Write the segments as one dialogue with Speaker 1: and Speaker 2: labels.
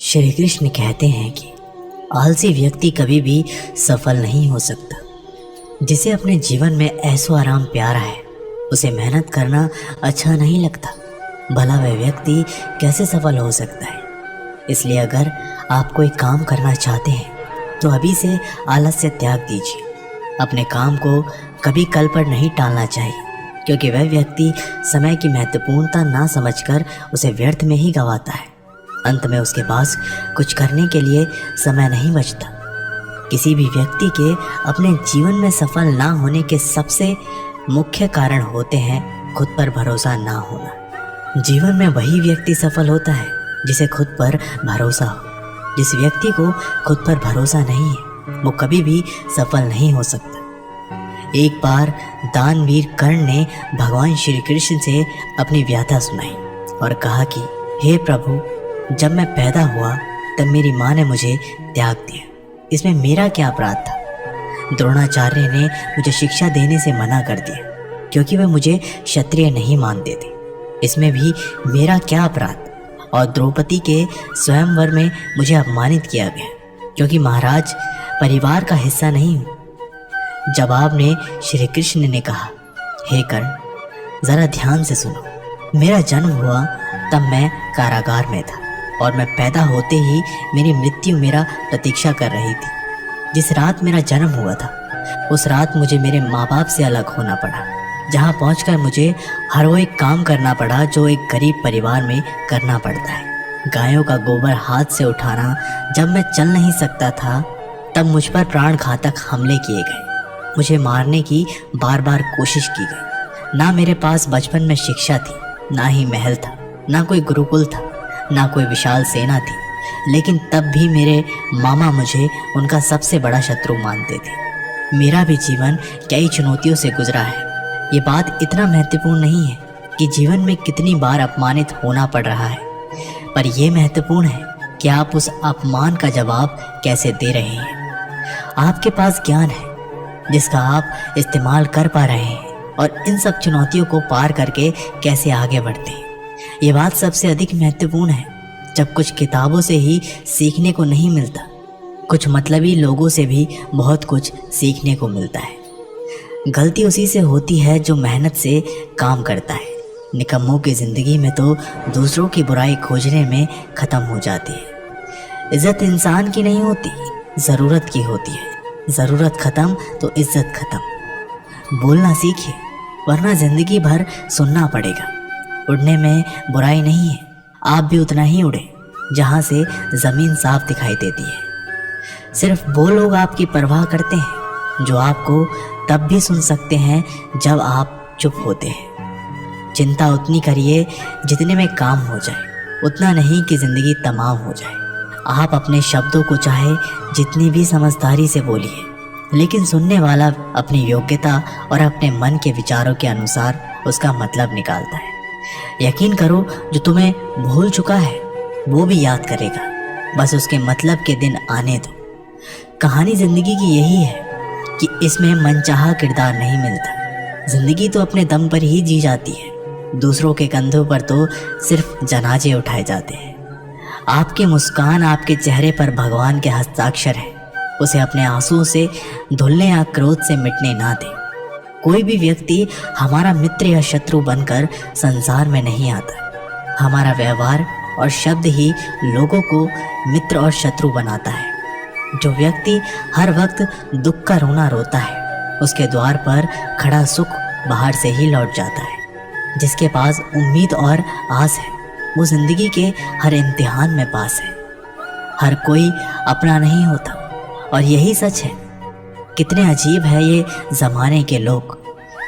Speaker 1: श्री कृष्ण कहते हैं कि आलसी व्यक्ति कभी भी सफल नहीं हो सकता। जिसे अपने जीवन में ऐसो आराम प्यारा है उसे मेहनत करना अच्छा नहीं लगता। भला वह व्यक्ति कैसे सफल हो सकता है। इसलिए अगर आप कोई काम करना चाहते हैं तो अभी से आलस्य त्याग दीजिए। अपने काम को कभी कल पर नहीं टालना चाहिए, क्योंकि वह व्यक्ति समय की महत्वपूर्णता ना समझकर उसे व्यर्थ में ही गंवाता है। अंत में उसके पास कुछ करने के लिए समय नहीं बचता। किसी भी व्यक्ति के अपने जीवन में सफल ना होने के सबसे मुख्य कारण होते हैं खुद पर भरोसा ना होना। जीवन में वही व्यक्ति सफल होता है जिसे खुद पर भरोसा हो। जिस व्यक्ति को खुद पर भरोसा नहीं है वो कभी भी सफल नहीं हो सकता। एक बार दानवीर कर्ण ने भगवान श्री कृष्ण से अपनी व्यथा सुनाई और कहा कि हे प्रभु, जब मैं पैदा हुआ तब मेरी माँ ने मुझे त्याग दिया। इसमें मेरा क्या अपराध था। द्रोणाचार्य ने मुझे शिक्षा देने से मना कर दिया क्योंकि वे मुझे क्षत्रिय नहीं मानते थे। इसमें भी मेरा क्या अपराध। और द्रौपदी के स्वयंवर में मुझे अपमानित किया गया क्योंकि महाराज परिवार का हिस्सा नहीं हूँ। जवाब में श्री कृष्ण ने कहा, हे कर्ण, जरा ध्यान से सुनो। मेरा जन्म हुआ तब मैं कारागार में था और मैं पैदा होते ही मेरी मृत्यु मेरा प्रतीक्षा कर रही थी। जिस रात मेरा जन्म हुआ था उस रात मुझे मेरे माँ बाप से अलग होना पड़ा, जहाँ पहुँचकर मुझे हर वो एक काम करना पड़ा जो एक गरीब परिवार में करना पड़ता है। गायों का गोबर हाथ से उठाना। जब मैं चल नहीं सकता था तब मुझ पर प्राण घातक हमले किए गए। मुझे मारने की बार बार कोशिश की गई। ना मेरे पास बचपन में शिक्षा थी, ना ही महल था, ना कोई गुरुकुल था, ना कोई विशाल सेना थी। लेकिन तब भी मेरे मामा मुझे उनका सबसे बड़ा शत्रु मानते थे। मेरा भी जीवन कई चुनौतियों से गुजरा है। ये बात इतना महत्वपूर्ण नहीं है कि जीवन में कितनी बार अपमानित होना पड़ रहा है, पर यह महत्वपूर्ण है कि आप उस अपमान का जवाब कैसे दे रहे हैं। आपके पास ज्ञान है जिसका आप इस्तेमाल कर पा रहे हैं और इन सब चुनौतियों को पार करके कैसे आगे बढ़ते हैं। ये बात सबसे अधिक महत्वपूर्ण है जब कुछ किताबों से ही सीखने को नहीं मिलता, कुछ मतलबी लोगों से भी बहुत कुछ सीखने को मिलता है। गलती उसी से होती है जो मेहनत से काम करता है। निकम्मों की ज़िंदगी में तो दूसरों की बुराई खोजने में ख़त्म हो जाती है। इज़्ज़त इंसान की नहीं होती, ज़रूरत की होती है। ज़रूरत ख़त्म तो इज़्ज़त ख़त्म। बोलना सीखिए, वरना ज़िंदगी भर सुनना पड़ेगा। उड़ने में बुराई नहीं है, आप भी उतना ही उड़े जहाँ से ज़मीन साफ दिखाई देती है। सिर्फ वो लोग आपकी परवाह करते हैं जो आपको तब भी सुन सकते हैं जब आप चुप होते हैं। चिंता उतनी करिए जितने में काम हो जाए, उतना नहीं कि ज़िंदगी तमाम हो जाए। आप अपने शब्दों को चाहे जितनी भी समझदारी से बोलिए, लेकिन सुनने वाला अपनी योग्यता और अपने मन के विचारों के अनुसार उसका मतलब निकालता है। यकीन करो, जो तुम्हें भूल चुका है वो भी याद करेगा, बस उसके मतलब के दिन आने दो। कहानी ज़िंदगी की यही है कि इसमें मनचाहा किरदार नहीं मिलता। ज़िंदगी तो अपने दम पर ही जी जाती है। दूसरों के कंधों पर तो सिर्फ जनाजे उठाए जाते हैं। आपकी मुस्कान आपके चेहरे पर भगवान के हस्ताक्षर है। उसे अपने आंसुओं से धुलने या क्रोध से मिटने ना दे। कोई भी व्यक्ति हमारा मित्र या शत्रु बनकर संसार में नहीं आता। हमारा व्यवहार और शब्द ही लोगों को मित्र और शत्रु बनाता है। जो व्यक्ति हर वक्त दुख का रोना रोता है उसके द्वार पर खड़ा सुख बाहर से ही लौट जाता है। जिसके पास उम्मीद और आस है वो जिंदगी के हर इम्तिहान में पास है। हर कोई अपना नहीं होता और यही सच है। कितने अजीब है ये ज़माने के लोग,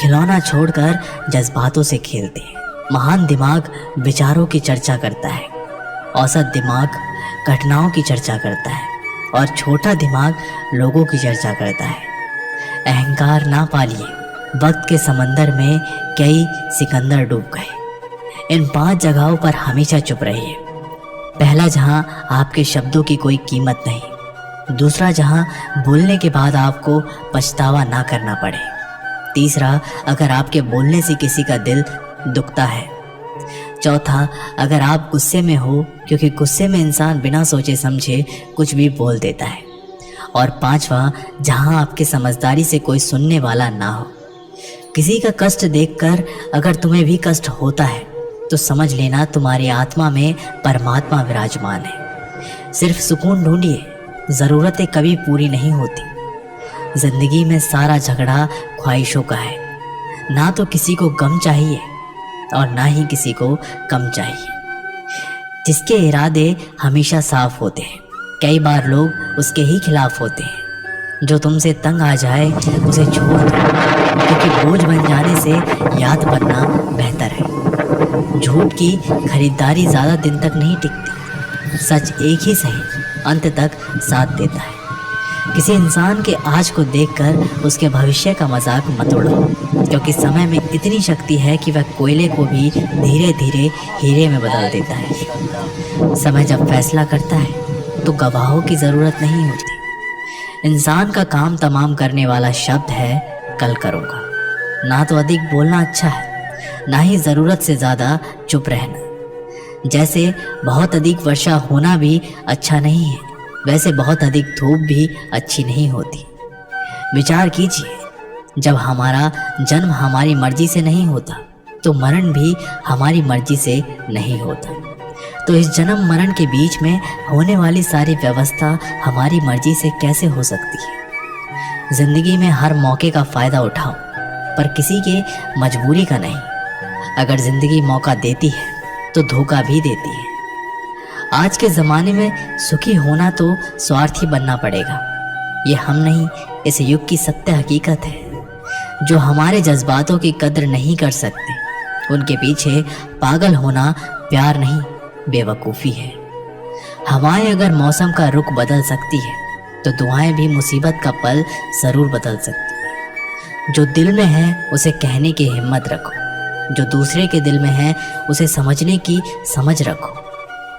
Speaker 1: खिलौना छोड़कर जज्बातों से खेलते हैं। महान दिमाग विचारों की चर्चा करता है, औसत दिमाग घटनाओं की चर्चा करता है और छोटा दिमाग लोगों की चर्चा करता है। अहंकार ना पालिए, वक्त के समंदर में कई सिकंदर डूब गए। इन 5 जगहों पर हमेशा चुप रहिए। पहला, जहां आपके शब्दों की कोई कीमत नहीं। दूसरा, जहां बोलने के बाद आपको पछतावा ना करना पड़े। तीसरा, अगर आपके बोलने से किसी का दिल दुखता है। चौथा, अगर आप गुस्से में हो, क्योंकि गुस्से में इंसान बिना सोचे समझे कुछ भी बोल देता है। और पांचवा, जहां आपकी समझदारी से कोई सुनने वाला ना हो। किसी का कष्ट देखकर अगर तुम्हें भी कष्ट होता है तो समझ लेना तुम्हारी आत्मा में परमात्मा विराजमान है। सिर्फ सुकून ढूंढिए, ज़रूरतें कभी पूरी नहीं होती। जिंदगी में सारा झगड़ा ख्वाहिशों का है। ना तो किसी को गम चाहिए और ना ही किसी को कम चाहिए। जिसके इरादे हमेशा साफ होते हैं, कई बार लोग उसके ही खिलाफ होते हैं। जो तुमसे तंग आ जाए उसे छोड़ दो, क्योंकि बोझ बन जाने से याद बनना बेहतर है। झूठ की खरीदारी ज़्यादा दिन तक नहीं टिकती। सच एक ही सही अंत तक साथ देता है। किसी इंसान के आज को देखकर उसके भविष्य का मजाक मत उड़ाओ, क्योंकि समय में इतनी शक्ति है कि वह कोयले को भी धीरे धीरे हीरे में बदल देता है। समय जब फैसला करता है तो गवाहों की ज़रूरत नहीं होती। इंसान का काम तमाम करने वाला शब्द है कल करूँगा। ना तो अधिक बोलना अच्छा है, ना ही ज़रूरत से ज़्यादा चुप रहना। जैसे बहुत अधिक वर्षा होना भी अच्छा नहीं है, वैसे बहुत अधिक धूप भी अच्छी नहीं होती। विचार कीजिए, जब हमारा जन्म हमारी मर्जी से नहीं होता तो मरण भी हमारी मर्जी से नहीं होता। तो इस जन्म मरण के बीच में होने वाली सारी व्यवस्था हमारी मर्जी से कैसे हो सकती है? जिंदगी में हर मौके का फ़ायदा उठाओ, पर किसी के मजबूरी का नहीं। अगर ज़िंदगी मौका देती है तो धोखा भी देती है। आज के ज़माने में सुखी होना तो स्वार्थी बनना पड़ेगा। ये हम नहीं, इस युग की सत्य हकीकत है। जो हमारे जज्बातों की कद्र नहीं कर सकते, उनके पीछे पागल होना प्यार नहीं, बेवकूफ़ी है। हवाएं अगर मौसम का रुख बदल सकती है तो दुआएं भी मुसीबत का पल ज़रूर बदल सकती है। जो दिल में है उसे कहने की हिम्मत रखो, जो दूसरे के दिल में है उसे समझने की समझ रखो।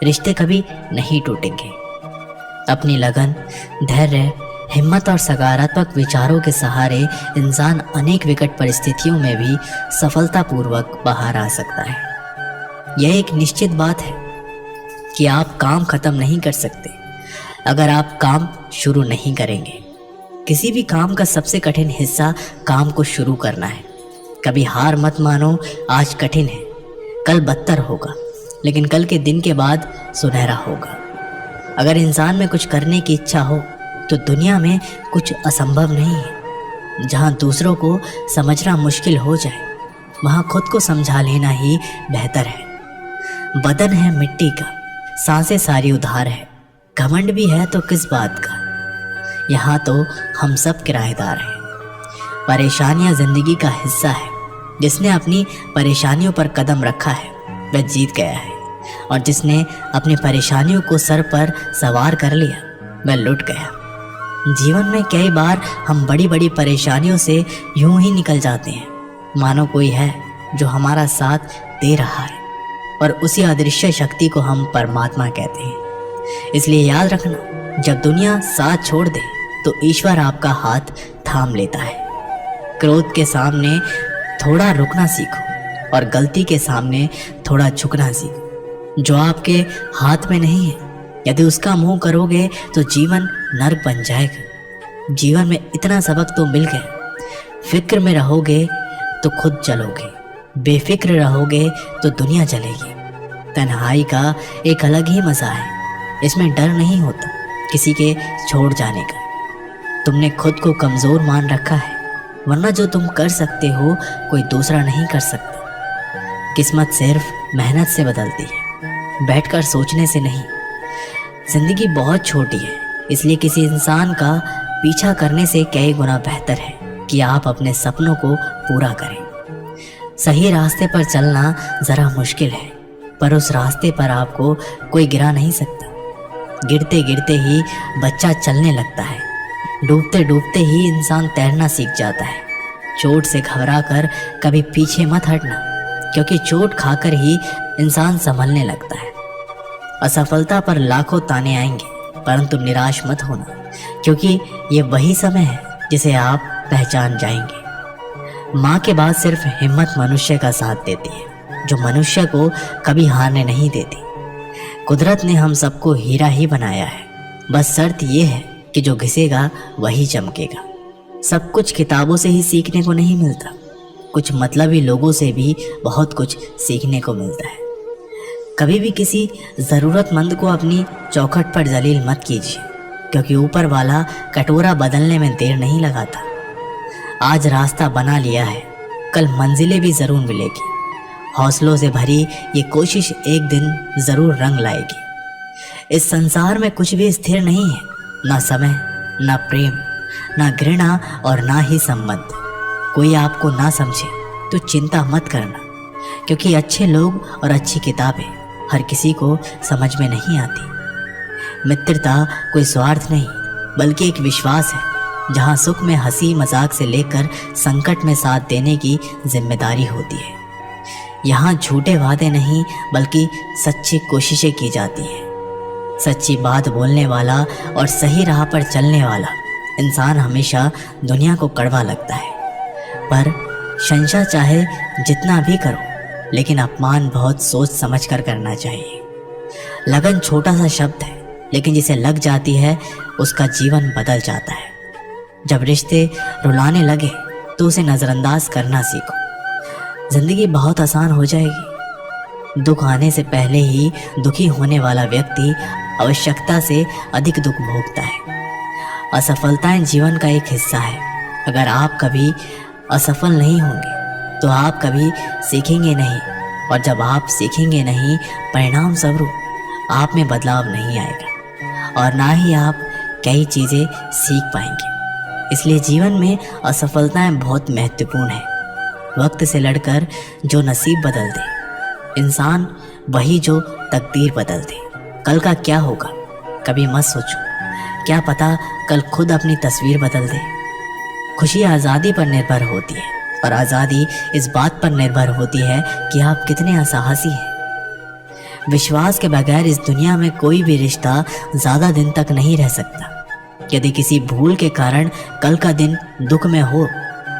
Speaker 1: रिश्ते कभी नहीं टूटेंगे। अपनी लगन, धैर्य, हिम्मत और सकारात्मक विचारों के सहारे इंसान अनेक विकट परिस्थितियों में भी सफलतापूर्वक बाहर आ सकता है। यह एक निश्चित बात है कि आप काम खत्म नहीं कर सकते अगर आप काम शुरू नहीं करेंगे। किसी भी काम का सबसे कठिन हिस्सा काम को शुरू करना है। कभी हार मत मानो, आज कठिन है, कल बदतर होगा, लेकिन कल के दिन के बाद सुनहरा होगा। अगर इंसान में कुछ करने की इच्छा हो तो दुनिया में कुछ असंभव नहीं है। जहाँ दूसरों को समझना मुश्किल हो जाए, वहाँ खुद को समझा लेना ही बेहतर है। बदन है मिट्टी का, सांसें सारी उधार है। घमंड भी है तो किस बात का, यहाँ तो हम सब किराएदार हैं। परेशानियाँ जिंदगी का हिस्सा है। जिसने अपनी परेशानियों पर कदम रखा है वह जीत गया है, और जिसने अपनी परेशानियों को सर पर सवार कर लिया वह लुट गया। जीवन में कई बार हम बड़ी बड़ी परेशानियों से यूं ही निकल जाते हैं मानो कोई है जो हमारा साथ दे रहा है, और उसी अदृश्य शक्ति को हम परमात्मा कहते हैं। इसलिए याद रखना, जब दुनिया साथ छोड़ दे तो ईश्वर आपका हाथ थाम लेता है। क्रोध के सामने थोड़ा रुकना सीखो और गलती के सामने थोड़ा झुकना सीखो। जो आपके हाथ में नहीं है, यदि उसका मुंह करोगे तो जीवन नर्क बन जाएगा। जीवन में इतना सबक तो मिल गया। फिक्र में रहोगे तो खुद जलोगे, बेफिक्र रहोगे तो दुनिया जलेगी। तन्हाई का एक अलग ही मज़ा है। इसमें डर नहीं होता किसी के छोड़ जाने का। तुमने खुद को कमज़ोर मान रखा है, वरना जो तुम कर सकते हो कोई दूसरा नहीं कर सकता। किस्मत सिर्फ मेहनत से बदलती है, बैठकर सोचने से नहीं। ज़िंदगी बहुत छोटी है, इसलिए किसी इंसान का पीछा करने से कई गुना बेहतर है कि आप अपने सपनों को पूरा करें। सही रास्ते पर चलना ज़रा मुश्किल है, पर उस रास्ते पर आपको कोई गिरा नहीं सकता। गिरते गिरते ही बच्चा चलने लगता है, डूबते डूबते ही इंसान तैरना सीख जाता है। चोट से घबराकर कभी पीछे मत हटना, क्योंकि चोट खाकर ही इंसान संभलने लगता है। असफलता पर लाखों ताने आएंगे, परंतु निराश मत होना, क्योंकि ये वही समय है जिसे आप पहचान जाएंगे। माँ के बाद सिर्फ हिम्मत मनुष्य का साथ देती है। जो मनुष्य को कभी हारने नहीं देती। कुदरत ने हम सबको हीरा ही बनाया है, बस शर्त यह है कि जो घिसेगा वही चमकेगा। सब कुछ किताबों से ही सीखने को नहीं मिलता, कुछ मतलबी लोगों से भी बहुत कुछ सीखने को मिलता है। कभी भी किसी ज़रूरतमंद को अपनी चौखट पर जलील मत कीजिए, क्योंकि ऊपर वाला कटोरा बदलने में देर नहीं लगाता। आज रास्ता बना लिया है, कल मंजिलें भी ज़रूर मिलेगी। हौसलों से भरी ये कोशिश एक दिन ज़रूर रंग लाएगी। इस संसार में कुछ भी स्थिर नहीं है, ना समय, ना प्रेम, ना घृणा और ना ही संबंध। कोई आपको ना समझे तो चिंता मत करना, क्योंकि अच्छे लोग और अच्छी किताबें हर किसी को समझ में नहीं आती। मित्रता कोई स्वार्थ नहीं, बल्कि एक विश्वास है, जहाँ सुख में हंसी मजाक से लेकर संकट में साथ देने की जिम्मेदारी होती है। यहाँ झूठे वादे नहीं, बल्कि सच्ची कोशिशें की जाती हैं। सच्ची बात बोलने वाला और सही राह पर चलने वाला इंसान हमेशा दुनिया को कड़वा लगता है, पर शंशा चाहे जितना भी करो, लेकिन अपमान बहुत सोच समझ कर करना चाहिए। लगन छोटा सा शब्द है, लेकिन जिसे लग जाती है उसका जीवन बदल जाता है। जब रिश्ते रुलाने लगे तो उसे नज़रअंदाज करना सीखो। जिंदगी बहुत आसान हो जाएगी। दुख आने से पहले ही दुखी होने वाला व्यक्ति आवश्यकता से अधिक दुख भोगता है। असफलताएं जीवन का एक हिस्सा है। अगर आप कभी असफल नहीं होंगे तो आप कभी सीखेंगे नहीं, और जब आप सीखेंगे नहीं, परिणाम स्वरूप आप में बदलाव नहीं आएगा और ना ही आप कई चीज़ें सीख पाएंगे। इसलिए जीवन में असफलताएं बहुत महत्वपूर्ण हैं। वक्त से लड़कर जो नसीब बदल दे, इंसान वही जो तकदीर बदल दे। कल का क्या होगा कभी मत सोचो, क्या पता कल खुद अपनी तस्वीर बदल दे। खुशी आज़ादी पर निर्भर होती है, और आज़ादी इस बात पर निर्भर होती है कि आप कितने असाहसी हैं। विश्वास के बगैर इस दुनिया में कोई भी रिश्ता ज़्यादा दिन तक नहीं रह सकता। यदि किसी भूल के कारण कल का दिन दुख में हो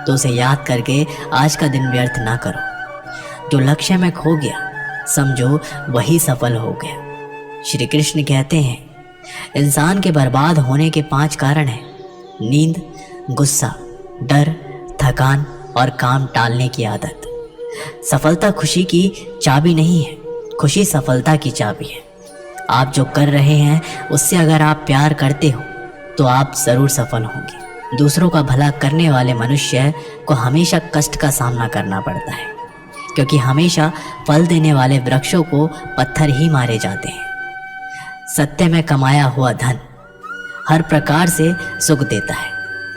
Speaker 1: तो उसे याद करके आज का दिन व्यर्थ ना करो। जो लक्ष्य में खो गया समझो वही सफल हो गया। श्री कृष्ण कहते हैं, इंसान के बर्बाद होने के 5 कारण हैं: नींद, गुस्सा, डर, थकान और काम टालने की आदत। सफलता खुशी की चाबी नहीं है, खुशी सफलता की चाबी है। आप जो कर रहे हैं उससे अगर आप प्यार करते हो तो आप ज़रूर सफल होंगे। दूसरों का भला करने वाले मनुष्य को हमेशा कष्ट का सामना करना पड़ता है, क्योंकि हमेशा फल देने वाले वृक्षों को पत्थर ही मारे जाते हैं। सत्य में कमाया हुआ धन हर प्रकार से सुख देता है,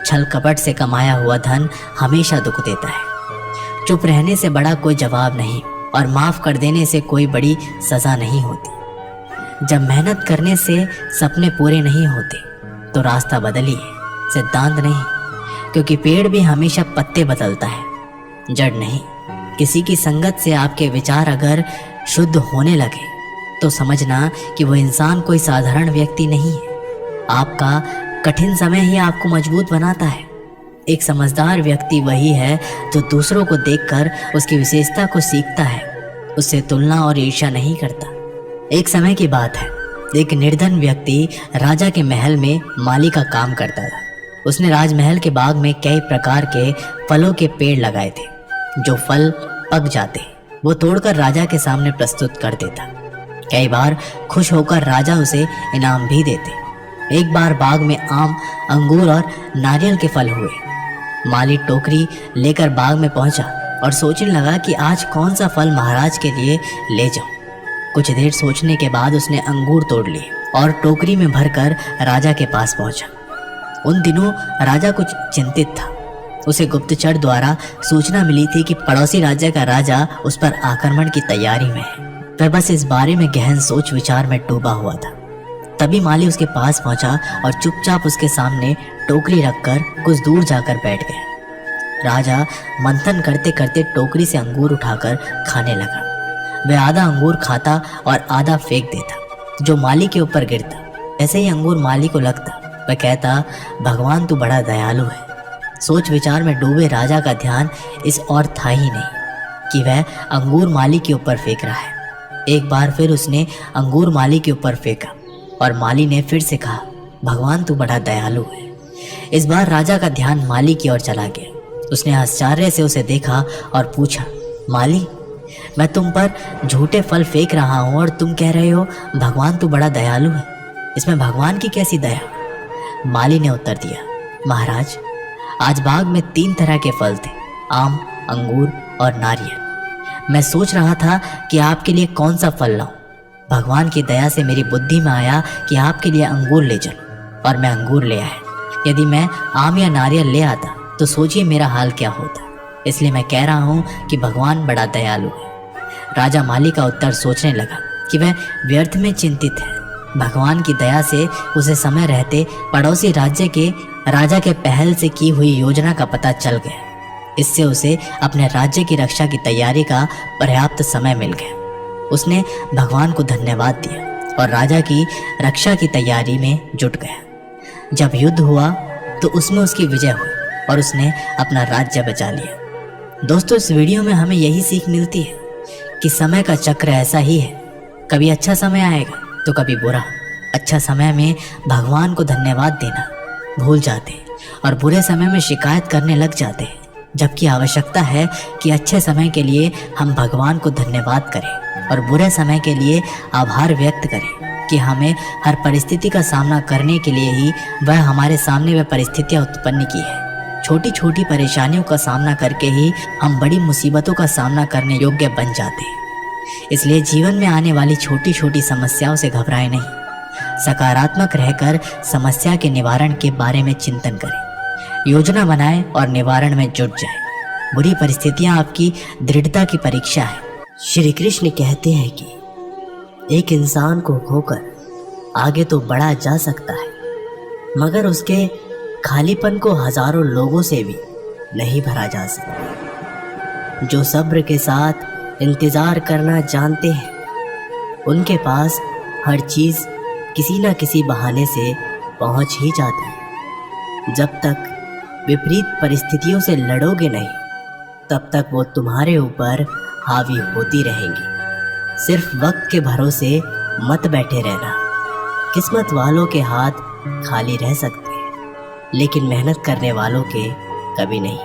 Speaker 1: छल कपट से कमाया हुआ धन हमेशा दुख देता है। चुप रहने से बड़ा कोई जवाब नहीं, और माफ़ कर देने से कोई बड़ी सज़ा नहीं होती। जब मेहनत करने से सपने पूरे नहीं होते तो रास्ता बदलिए, सिद्धांत नहीं, क्योंकि पेड़ भी हमेशा पत्ते बदलता है, जड़ नहीं। किसी की संगत से आपके विचार अगर शुद्ध होने लगे तो समझना कि वो इंसान कोई साधारण व्यक्ति नहीं है। आपका कठिन समय ही आपको मजबूत बनाता है। एक समझदार व्यक्ति वही है जो दूसरों को देखकर उसकी विशेषता को सीखता है, उससे तुलना और ईर्ष्या नहीं करता। एक समय की बात है, एक निर्धन व्यक्ति राजा के महल में माली का काम करता था। उसने राजमहल के बाग में कई प्रकार के फलों के पेड़ लगाए थे। जो फल पक जाते वो तोड़कर राजा के सामने प्रस्तुत कर देता। कई बार खुश होकर राजा उसे इनाम भी देते। एक बार बाग में आम, अंगूर और नारियल के फल हुए। माली टोकरी लेकर बाग में पहुंचा और सोचने लगा कि आज कौन सा फल महाराज के लिए ले जाऊं। कुछ देर सोचने के बाद उसने अंगूर तोड़ लिए और टोकरी में भरकर राजा के पास पहुंचा। उन दिनों राजा कुछ चिंतित था। उसे गुप्तचर द्वारा सूचना मिली थी कि पड़ोसी राज्य का राजा उस पर आक्रमण की तैयारी में है। वह बस इस बारे में गहन सोच विचार में डूबा हुआ था। तभी माली उसके पास पहुंचा और चुपचाप उसके सामने टोकरी रखकर कुछ दूर जाकर बैठ गया। राजा मंथन करते करते टोकरी से अंगूर उठाकर खाने लगा। वह आधा अंगूर खाता और आधा फेंक देता, जो माली के ऊपर गिरता। ऐसे ही अंगूर माली को लगता। वह कहता, भगवान तू बड़ा दयालु है। सोच विचार में डूबे राजा का ध्यान इस और था ही नहीं। कि वह अंगूर माली के ऊपर फेंक रहा है। एक बार फिर उसने अंगूर माली के ऊपर फेंका और माली ने फिर से कहा, भगवान तू बड़ा दयालु है। इस बार राजा का ध्यान माली की ओर चला गया। उसने आश्चर्य से उसे देखा और पूछा, माली, मैं तुम पर झूठे फल फेंक रहा हूँ और तुम कह रहे हो भगवान तू बड़ा दयालु है, इसमें भगवान की कैसी दया? माली ने उत्तर दिया, महाराज, आज बाग में 3 तरह के फल थे, आम, अंगूर और नारियल। मैं सोच रहा था कि आपके लिए कौन सा फल लाऊं। भगवान की दया से मेरी बुद्धि में आया कि आपके लिए अंगूर ले चलूं और मैं अंगूर ले आया। यदि मैं आम या नारियल ले आता तो सोचिए मेरा हाल क्या होता। इसलिए मैं कह रहा हूँ कि भगवान बड़ा दयालु है। राजा माली का उत्तर सोचने लगा कि वह व्यर्थ में चिंतित है। भगवान की दया से उसे समय रहते पड़ोसी राज्य के राजा के पहल से की हुई योजना का पता चल गया। इससे उसे अपने राज्य की रक्षा की तैयारी का पर्याप्त समय मिल गया। उसने भगवान को धन्यवाद दिया और राजा की रक्षा की तैयारी में जुट गया। जब युद्ध हुआ तो उसमें उसकी विजय हुई और उसने अपना राज्य बचा लिया। दोस्तों, इस वीडियो में हमें यही सीख मिलती है कि समय का चक्र ऐसा ही है, कभी अच्छा समय आएगा तो कभी बुरा। अच्छा समय में भगवान को धन्यवाद देना भूल जाते हैं और बुरे समय में शिकायत करने लग जाते हैं, जबकि आवश्यकता है कि अच्छे समय के लिए हम भगवान को धन्यवाद करें और बुरे समय के लिए आभार व्यक्त करें कि हमें हर परिस्थिति का सामना करने के लिए ही वह हमारे सामने वह परिस्थितियाँ उत्पन्न की है। छोटी छोटी परेशानियों का सामना करके ही हम बड़ी मुसीबतों का सामना करने योग्य बन जाते हैं। इसलिए जीवन में आने वाली छोटी छोटी समस्याओं से घबराएं नहीं, सकारात्मक रहकर समस्या के निवारण के बारे में चिंतन करें, योजना बनाएं और निवारण में जुट जाएं। बुरी परिस्थितियां आपकी दृढ़ता की परीक्षा है। श्री कृष्ण कहते हैं कि एक इंसान को खोकर आगे तो बढ़ा जा सकता है, मगर उसके खालीपन को हजारों लोगों से भी नहीं भरा जा सकता। जो सब्र के साथ इंतजार करना जानते हैं, उनके पास हर चीज़ किसी न किसी बहाने से पहुंच ही जाती है। जब तक विपरीत परिस्थितियों से लड़ोगे नहीं, तब तक वो तुम्हारे ऊपर हावी होती रहेंगी। सिर्फ वक्त के भरोसे मत बैठे रहना। किस्मत वालों के हाथ खाली रह सकते हैं, लेकिन मेहनत करने वालों के कभी नहीं।